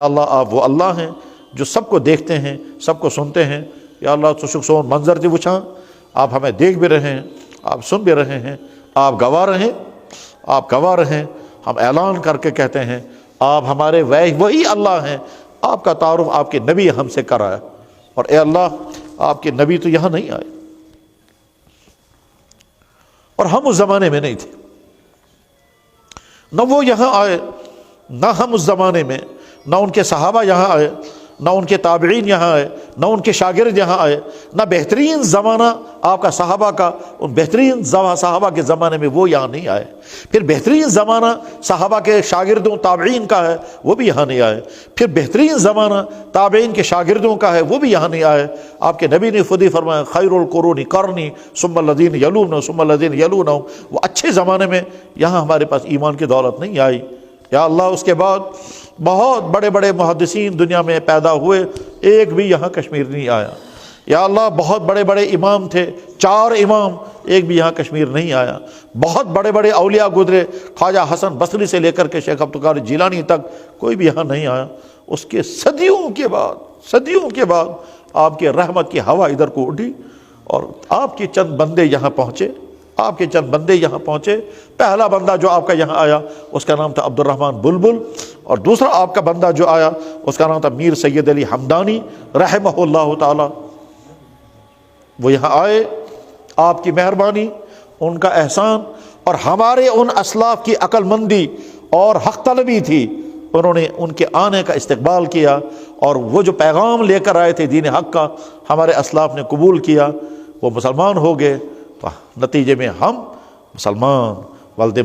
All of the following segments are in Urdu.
اللہ آپ وہ اللہ ہیں جو سب کو دیکھتے ہیں، سب کو سنتے ہیں۔ یا اللہ تو سون منظر تھی وچھاں، آپ ہمیں دیکھ بھی رہے ہیں، آپ سن بھی رہے ہیں، آپ گواہ رہیں، آپ گواہ رہیں۔ ہم اعلان کر کے کہتے ہیں آپ ہمارے وہی اللہ ہیں۔ آپ کا تعارف آپ کے نبی ہم سے کرایا، اور اے اللہ آپ کے نبی تو یہاں نہیں آئے، اور ہم اس زمانے میں نہیں تھے، نہ وہ یہاں آئے، نہ ہم اس زمانے میں، نہ ان کے صحابہ یہاں آئے، نہ ان کے تابعین یہاں آئے، نہ ان کے شاگرد یہاں آئے، نہ بہترین زمانہ آپ کا صحابہ کا، ان بہترین صحابہ کے زمانے میں وہ یہاں نہیں آئے۔ پھر بہترین زمانہ صحابہ کے شاگردوں تابعین کا ہے، وہ بھی یہاں نہیں آئے۔ پھر بہترین زمانہ تابعین کے شاگردوں کا ہے، وہ بھی یہاں نہیں آئے۔ آپ کے نبی نے خود ہی فرمایا خیر القرون قرنی ثم الذین یلونہم ثم الذین یلونہم، وہ اچھے زمانے میں یہاں ہمارے پاس ایمان کی دولت نہیں آئی۔ یا اللہ اس کے بعد بہت بڑے بڑے محدثین دنیا میں پیدا ہوئے، ایک بھی یہاں کشمیر نہیں آیا۔ یا اللہ بہت بڑے بڑے امام تھے، 4 امام، ایک بھی یہاں کشمیر نہیں آیا۔ بہت بڑے بڑے اولیاء گزرے، خواجہ حسن بصری سے لے کر کے شیخ عبدالقادر جیلانی تک، کوئی بھی یہاں نہیں آیا۔ اس کے صدیوں کے بعد آپ کے رحمت کی ہوا ادھر کو اٹھی، اور آپ کے چند بندے یہاں پہنچے۔ پہلا بندہ جو آپ کا یہاں آیا اس کا نام تھا عبد الرحمن بلبل، اور دوسرا آپ کا بندہ جو آیا اس کا نام تھا میر سید علی حمدانی رحمہ اللہ تعالی۔ وہ یہاں آئے، آپ کی مہربانی، ان کا احسان، اور ہمارے ان اسلاف کی عقل مندی اور حق طلبی تھی، انہوں نے ان کے آنے کا استقبال کیا، اور وہ جو پیغام لے کر آئے تھے دین حق کا، ہمارے اسلاف نے قبول کیا، وہ مسلمان ہو گئے۔ تو نتیجے میں ہم مسلمان ولد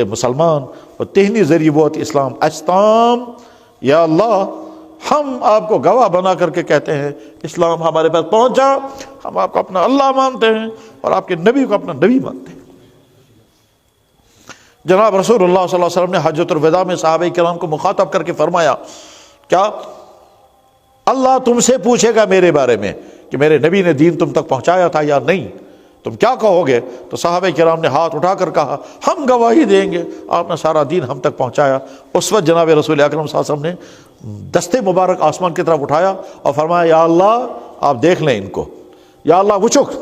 مسلمان اور تہنی ذریعہ اسلام اجتام۔ یا اللہ ہم آپ کو گواہ بنا کر کے کہتے ہیں اسلام ہمارے پاس پہنچا، ہم آپ کو اپنا اللہ مانتے ہیں اور آپ کے نبی کو اپنا نبی مانتے ہیں۔ جناب رسول اللہ صلی اللہ علیہ وسلم نے حجۃ الوداع میں صحابہ کرام کو مخاطب کر کے فرمایا، کیا اللہ تم سے پوچھے گا میرے بارے میں کہ میرے نبی نے دین تم تک پہنچایا تھا یا نہیں؟ تم کیا کہو گے؟ تو صحابہ کرام نے ہاتھ اٹھا کر کہا ہم گواہی دیں گے، آپ نے سارا دین ہم تک پہنچایا۔ اس وقت جناب رسول اکرم صلی اللہ علیہ وسلم نے دستے مبارک آسمان کی طرف اٹھایا اور فرمایا یا اللہ آپ دیکھ لیں ان کو، یا اللہ وچک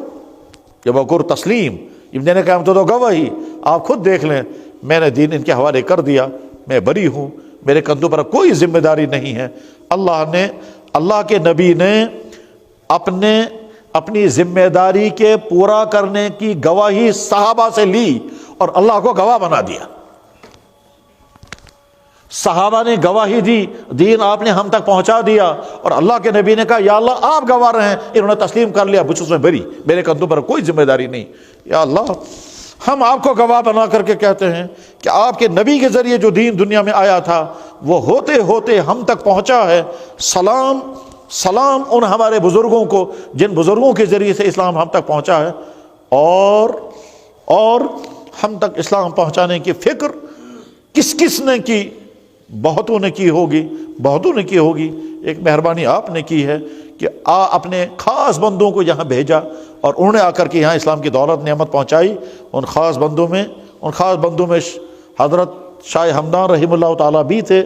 یا بکر تسلیم، ابن نے کہا تو گواہی، آپ خود دیکھ لیں، میں نے دین ان کے حوالے کر دیا، میں بری ہوں، میرے کندھوں پر کوئی ذمہ داری نہیں ہے۔ اللہ کے نبی نے اپنی ذمہ داری کے پورا کرنے کی گواہی صحابہ سے لی اور اللہ کو گواہ بنا دیا۔ صحابہ نے گواہی دی، دین آپ نے ہم تک پہنچا دیا، اور اللہ کے نبی نے کہا یا اللہ آپ گواہ رہے ہیں، انہوں نے تسلیم کر لیا، مجھ سے بری، میرے کندھوں پر کوئی ذمہ داری نہیں۔ یا اللہ ہم آپ کو گواہ بنا کر کے کہتے ہیں کہ آپ کے نبی کے ذریعے جو دین دنیا میں آیا تھا وہ ہوتے ہوتے ہم تک پہنچا ہے۔ سلام ان ہمارے بزرگوں کو جن بزرگوں کے ذریعے سے اسلام ہم تک پہنچا ہے، اور ہم تک اسلام پہنچانے کی فکر کس نے کی؟ بہتوں نے کی ہوگی۔ ایک مہربانی آپ نے کی ہے کہ اپنے خاص بندوں کو یہاں بھیجا، اور انہوں نے آ کر کے یہاں اسلام کی دولت نعمت پہنچائی۔ ان خاص بندوں میں حضرت شاہ ہمدان رحمہ اللہ تعالیٰ بھی تھے۔